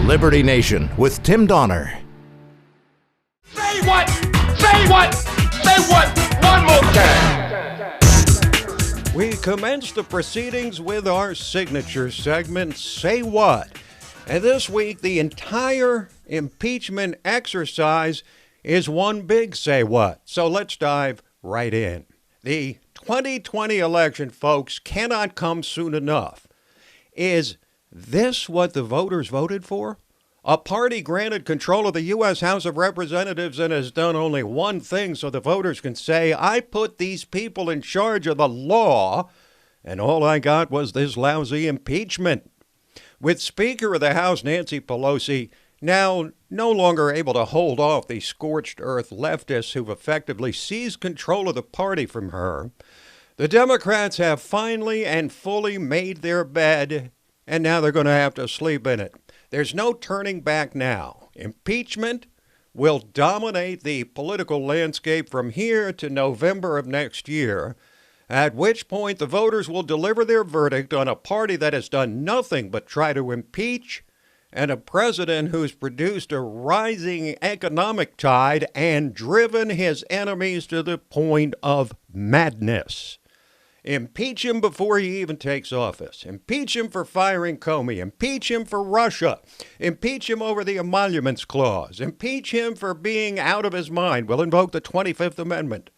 Liberty Nation with Tim Donner. Say what? Say what? Say what? One more time. We commence the proceedings with our signature segment, Say What? And this week, the entire impeachment exercise is one big say what. So let's dive right in. The 2020 election, folks, cannot come soon enough. Is this what the voters voted for? A party granted control of the U.S. House of Representatives and has done only one thing so the voters can say, I put these people in charge of the law, and all I got was this lousy impeachment. With Speaker of the House Nancy Pelosi now no longer able to hold off the scorched earth leftists who've effectively seized control of the party from her, the Democrats have finally and fully made their bed, and now they're going to have to sleep in it. There's no turning back now. Impeachment will dominate the political landscape from here to November of next year, at which point the voters will deliver their verdict on a party that has done nothing but try to impeach and a president who's produced a rising economic tide and driven his enemies to the point of madness. Impeach him before he even takes office. Impeach him for firing Comey. Impeach him for Russia. Impeach him over the Emoluments Clause. Impeach him for being out of his mind. We'll invoke the 25th Amendment.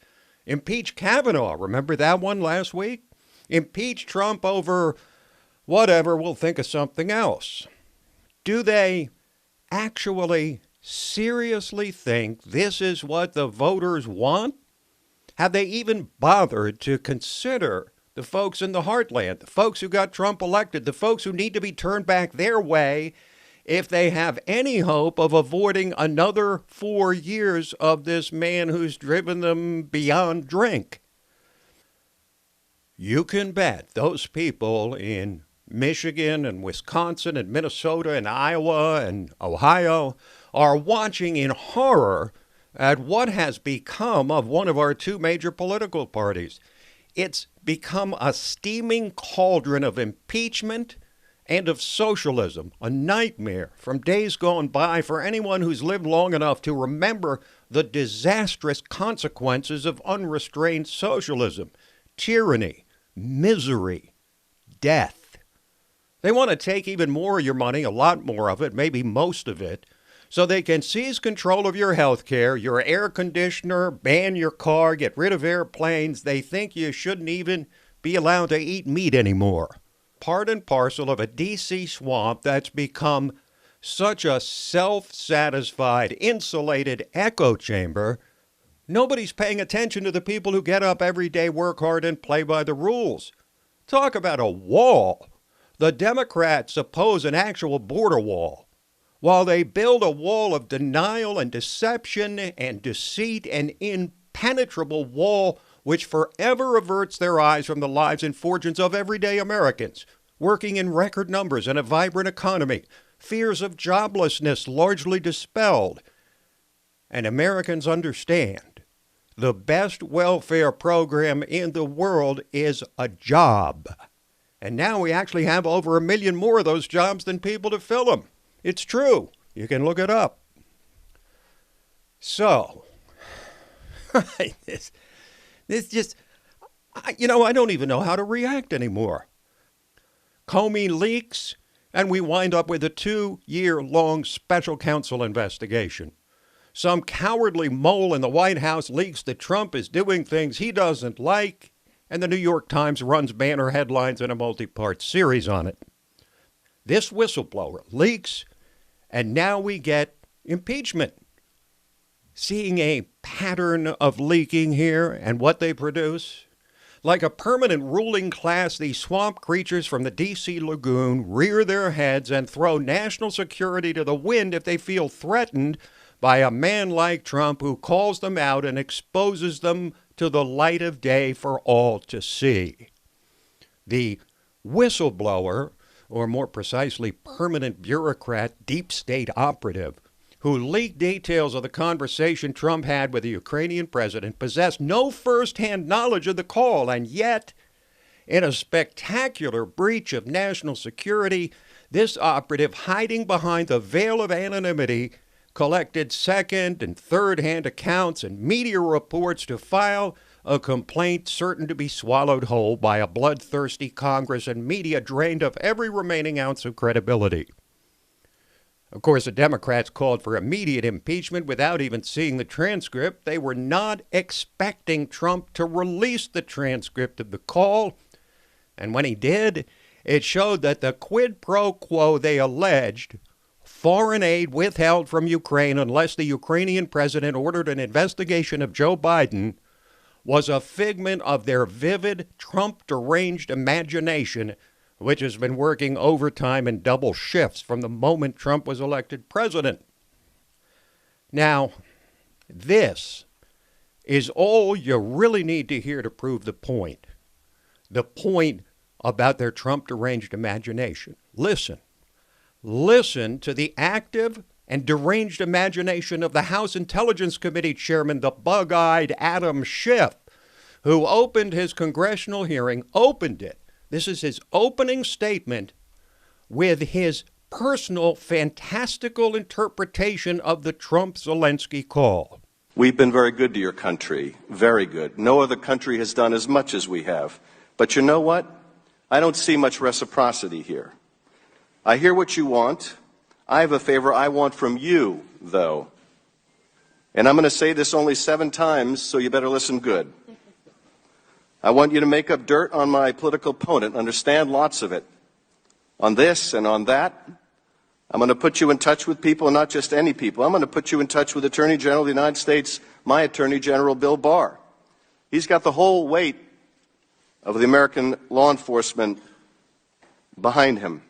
Impeach Kavanaugh. Remember that one last week? Impeach Trump over whatever. We'll think of something else. Do they actually seriously think this is what the voters want? Have they even bothered to consider the folks in the heartland, the folks who got Trump elected, the folks who need to be turned back their way if they have any hope of avoiding another 4 years of this man who's driven them beyond drink? You can bet those people in Michigan and Wisconsin and Minnesota and Iowa and Ohio are watching in horror at what has become of one of our two major political parties. It's become a steaming cauldron of impeachment and of socialism, a nightmare from days gone by for anyone who's lived long enough to remember the disastrous consequences of unrestrained socialism, tyranny, misery, death. They want to take even more of your money, a lot more of it, maybe most of it, so they can seize control of your health care, your air conditioner, ban your car, get rid of airplanes. They think you shouldn't even be allowed to eat meat anymore. Part and parcel of a D.C. swamp that's become such a self-satisfied, insulated echo chamber, nobody's paying attention to the people who get up every day, work hard, and play by the rules. Talk about a wall. The Democrats oppose an actual border wall, while they build a wall of denial and deception and deceit, an impenetrable wall which forever averts their eyes from the lives and fortunes of everyday Americans, working in record numbers in a vibrant economy, fears of joblessness largely dispelled. And Americans understand the best welfare program in the world is a job. And now we actually have over 1 million more of those jobs than people to fill them. It's true. You can look it up. So, this just, I don't even know how to react anymore. Comey leaks, and we wind up with a 2-year-long special counsel investigation. Some cowardly mole in the White House leaks that Trump is doing things he doesn't like, and the New York Times runs banner headlines and a multi-part series on it. This whistleblower leaks, and now we get impeachment. Seeing a pattern of leaking here and what they produce? Like a permanent ruling class, these swamp creatures from the D.C. lagoon rear their heads and throw national security to the wind if they feel threatened by a man like Trump who calls them out and exposes them to the light of day for all to see. The whistleblower, or more precisely permanent bureaucrat, deep state operative, who leaked details of the conversation Trump had with the Ukrainian president, possessed no first-hand knowledge of the call, and yet, in a spectacular breach of national security, This operative, hiding behind the veil of anonymity, collected second and third-hand accounts and media reports to file a complaint certain to be swallowed whole by a bloodthirsty Congress and media drained of every remaining ounce of credibility. Of course, the Democrats called for immediate impeachment without even seeing the transcript. They were not expecting Trump to release the transcript of the call, and when he did, it showed that the quid pro quo they alleged, foreign aid withheld from Ukraine unless the Ukrainian president ordered an investigation of Joe Biden, was a figment of their vivid, Trump-deranged imagination, which has been working overtime and double shifts from the moment Trump was elected president. Now, this is all you really need to hear to prove the point. The point about their Trump-deranged imagination. Listen to the active and deranged imagination of the House Intelligence Committee chairman, the bug-eyed Adam Schiff, who opened his congressional hearing, this is his opening statement, with his personal, fantastical interpretation of the Trump-Zelensky call. We've been very good to your country, very good. No other country has done as much as we have. But you know what? I don't see much reciprocity here. I hear what you want. I have a favor I want from you, though. And I'm going to say this only 7 times, so you better listen good. I want you to make up dirt on my political opponent, understand lots of it. On this and on that. I'm going to put you in touch with people, and not just any people. I'm going to put you in touch with Attorney General of the United States, my Attorney General, Bill Barr. He's got the whole weight of the American law enforcement behind him.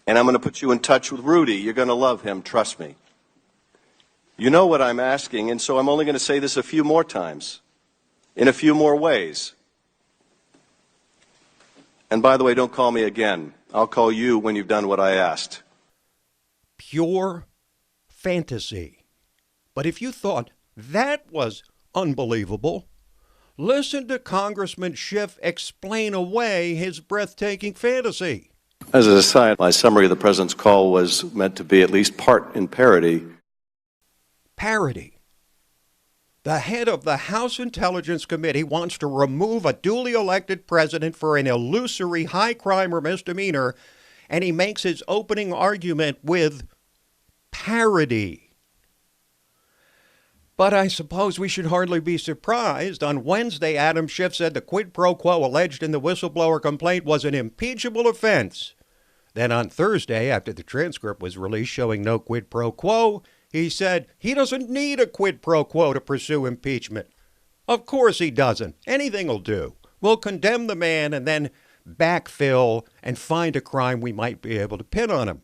And I'm going to put you in touch with Rudy. You're going to love him, trust me. You know what I'm asking, and so I'm only going to say this a few more times, in a few more ways. And by the way, don't call me again. I'll call you when you've done what I asked. Pure fantasy. But if you thought that was unbelievable, listen to Congressman Schiff explain away his breathtaking fantasy. As an aside, my summary of the President's call was meant to be at least part in parody. Parody. The head of the House Intelligence Committee wants to remove a duly elected president for an illusory high crime or misdemeanor, and he makes his opening argument with parody. But I suppose we should hardly be surprised. On Wednesday, Adam Schiff said the quid pro quo alleged in the whistleblower complaint was an impeachable offense. Then on Thursday, after the transcript was released showing no quid pro quo, he said he doesn't need a quid pro quo to pursue impeachment. Of course he doesn't. Anything will do. We'll condemn the man and then backfill and find a crime we might be able to pin on him.